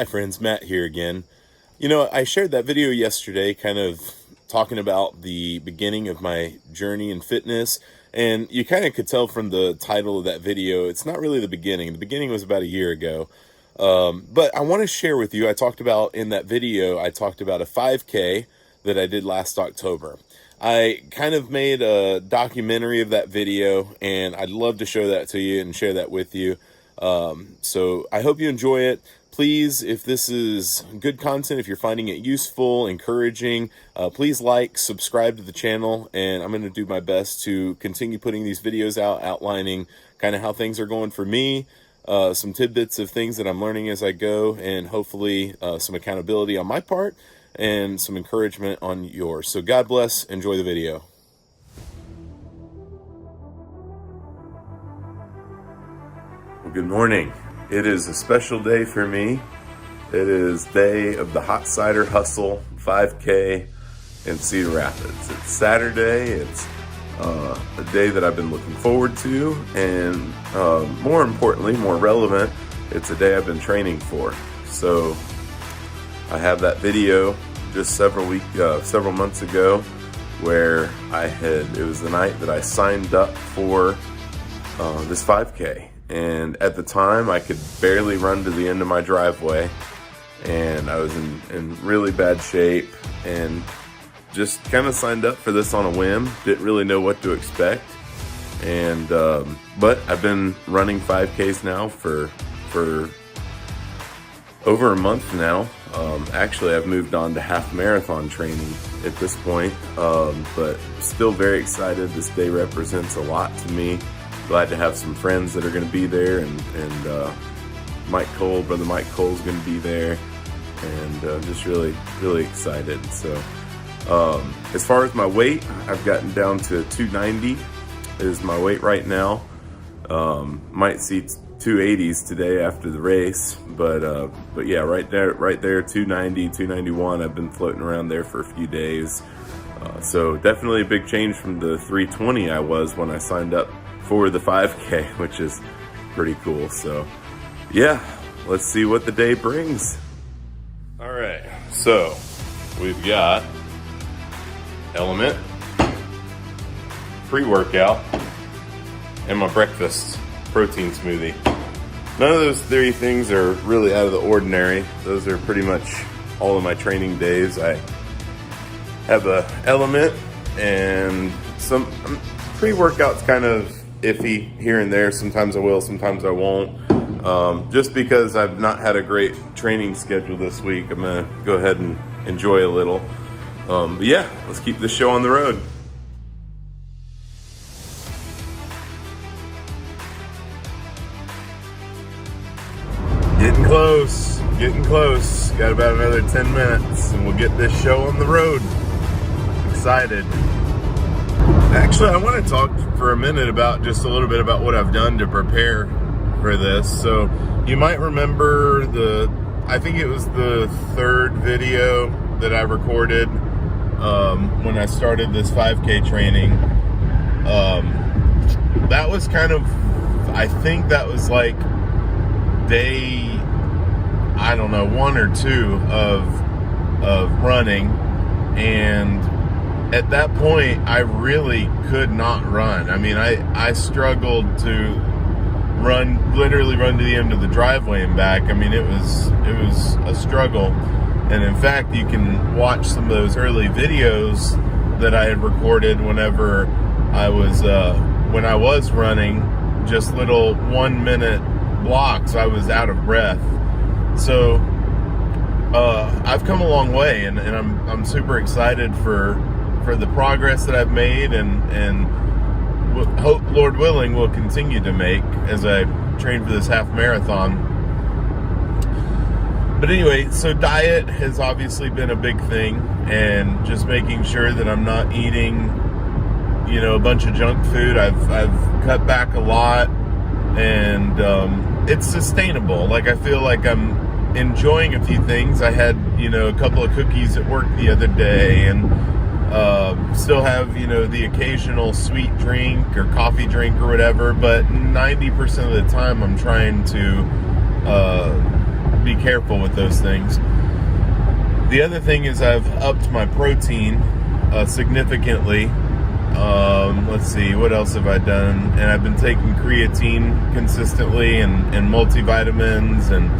Hi friends, Matt here again. I shared that video yesterday kind of talking about the beginning of my journey in fitness, and you kind of could tell from the title of that video, it's not really the beginning. The beginning was about a year ago. But I want to share with you, I talked about a 5K that I did last October. I kind of made a documentary of that video, and I'd love to show that to you and share that with you. So I hope you enjoy it. Please, if this is good content, if you're finding it useful, encouraging, please like, subscribe to the channel, and I'm going to do my best to continue putting these videos out, outlining kind of how things are going for me, some tidbits of things that I'm learning as I go, and hopefully some accountability on my part and some encouragement on yours. So God bless, enjoy the video. Well, good morning. It is a special day for me. It is day of the Hot Cider Hustle 5K in Cedar Rapids. It's Saturday. It's a day that I've been looking forward to, and more importantly, more relevant, it's a day I've been training for. So I have that video just several months ago where it was the night that I signed up for this 5K. And at the time, I could barely run to the end of my driveway, and I was in really bad shape, and just kind of signed up for this on a whim. Didn't really know what to expect, and but I've been running 5Ks now for over a month now. Actually, I've moved on to half marathon training at this point, but still very excited. This day represents a lot to me. Glad to have some friends that are going to be there, and brother Mike Cole's going to be there, and just really excited. So as far as my weight, I've gotten down to 290 is my weight right now. Might see 280s today after the race, but yeah, right there 290, 291. I've been floating around there for a few days, so definitely a big change from the 320 I was when I signed up for the 5K, which is pretty cool. So yeah, let's see what the day brings. All right, so we've got Element, pre-workout, and my breakfast protein smoothie. None of those three things are really out of the ordinary. Those are pretty much all of my training days. I have a Element, and some pre-workout's kind of iffy here and there. Sometimes I will, sometimes I won't. Just because I've not had a great training schedule this week, I'm gonna go ahead and enjoy a little. But yeah, let's keep this show on the road. Getting close. Got about another 10 minutes and we'll get this show on the road. Excited. Actually, I want to talk for a minute about just a little bit about what I've done to prepare for this. So you might remember I think it was the third video that I recorded when I started this 5K training. That was I think that was like day, I don't know, 1 or 2 of running, and at that point, I really could not run. I mean, I struggled to literally run to the end of the driveway and back. I mean, it was a struggle. And in fact, you can watch some of those early videos that I had recorded whenever when I was running, just little 1-minute blocks. I was out of breath. So I've come a long way, and I'm super excited for the progress that I've made, and hope, Lord willing, will continue to make as I train for this half marathon. But anyway, so diet has obviously been a big thing, and just making sure that I'm not eating, a bunch of junk food. I've cut back a lot, and it's sustainable. Like, I feel like I'm enjoying a few things. I had, a couple of cookies at work the other day, and still have, the occasional sweet drink or coffee drink or whatever, but 90% of the time I'm trying to be careful with those things. The other thing is I've upped my protein significantly. Let's see, what else have I done? And I've been taking creatine consistently and multivitamins, and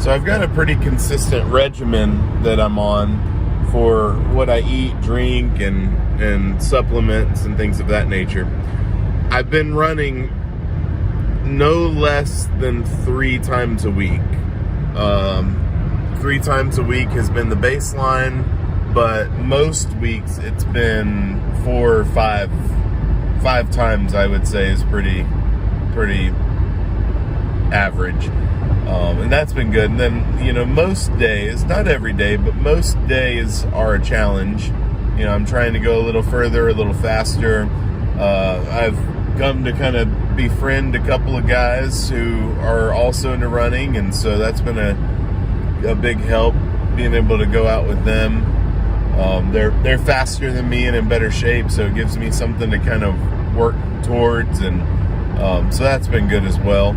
so I've got a pretty consistent regimen that I'm on for what I eat, drink, and supplements and things of that nature. I've been running no less than 3 times a week. 3 times a week has been the baseline, but most weeks it's been 4 or 5 times, I would say, is pretty average. And that's been good. And then, most days, not every day, but most days are a challenge. I'm trying to go a little further, a little faster. I've come to kind of befriend a couple of guys who are also into running, and so that's been a big help, being able to go out with them. They're faster than me and in better shape, so it gives me something to kind of work towards, and so that's been good as well.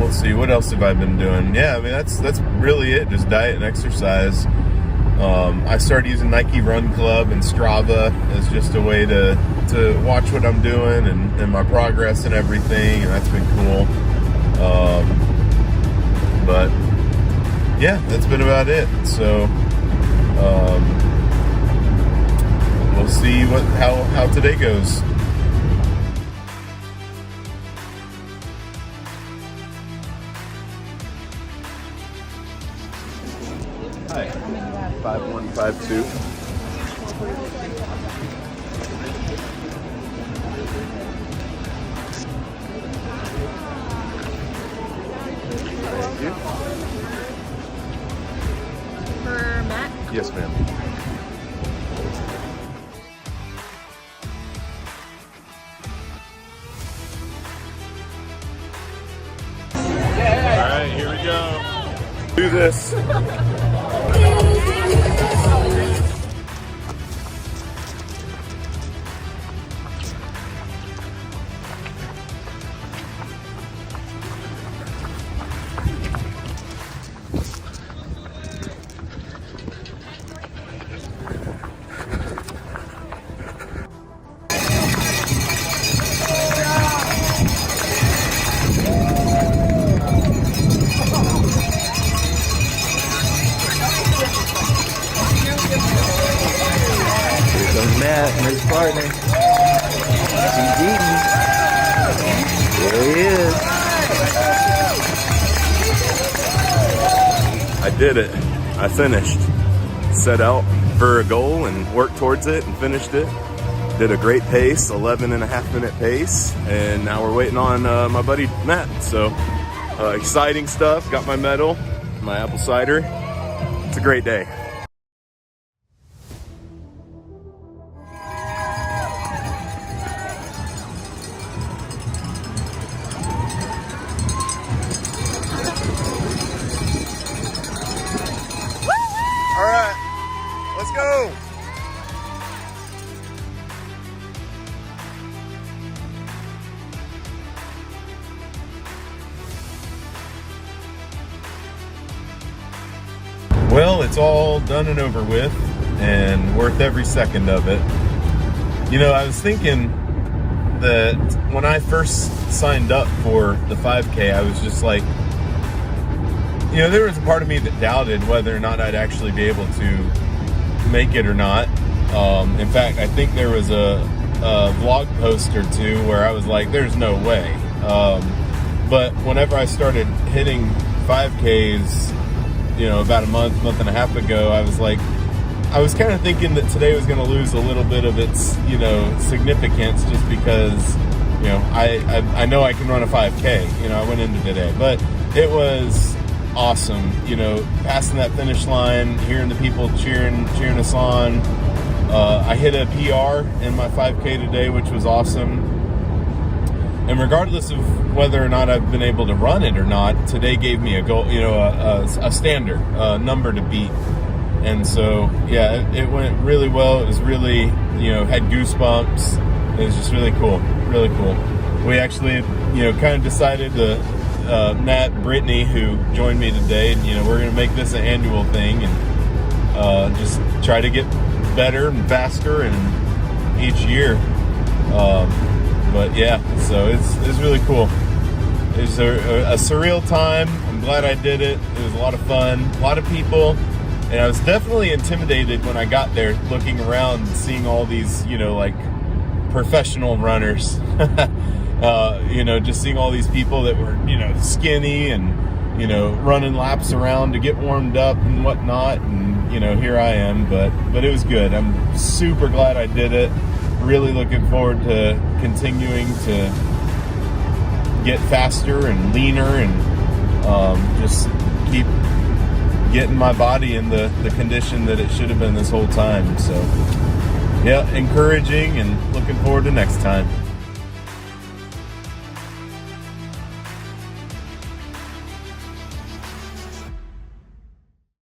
Let's see, what else have I been doing? Yeah, I mean, that's really it, just diet and exercise. I started using Nike Run Club and Strava as just a way to watch what I'm doing and my progress and everything, and that's been cool. But yeah, that's been about it. So we'll see how today goes. Hi, 5152. Thank you. For Matt? Yes, ma'am. All right, here we go. Do this. Matt and his partner. He's eating. There he is. I did it. I finished. Set out for a goal and worked towards it and finished it. Did a great pace, 11.5-minute pace, and now we're waiting on my buddy Matt. So exciting stuff. Got my medal, my apple cider. It's a great day. All right, let's go. Well, it's all done and over with, and worth every second of it. I was thinking that when I first signed up for the 5K, I was just like, there was a part of me that doubted whether or not I'd actually be able to make it or not. In fact, I think there was a vlog post or two where I was like, there's no way. But whenever I started hitting 5Ks, about a month and a half ago, I was kind of thinking that today was going to lose a little bit of its, significance, just because, I know I can run a 5K. I went into today, but it was awesome. Passing that finish line, hearing the people cheering us on. I hit a PR in my 5K today, which was awesome. And regardless of whether or not I've been able to run it or not, today gave me a goal, a standard, number to beat. And so, yeah, it went really well. It was really, had goosebumps. It was just really cool, really cool. We actually, kind of decided to Matt and Brittany, who joined me today, and we're going to make this an annual thing and just try to get better and faster and each year. But yeah, so it's really cool. It's a surreal time. I'm glad I did it. It was a lot of fun, a lot of people, and I was definitely intimidated when I got there, looking around and seeing all these, like professional runners. Just seeing all these people that were, skinny and, running laps around to get warmed up and whatnot. And, here I am, but it was good. I'm super glad I did it. Really looking forward to continuing to get faster and leaner and just keep getting my body in the condition that it should have been this whole time. So, yeah, encouraging and looking forward to next time.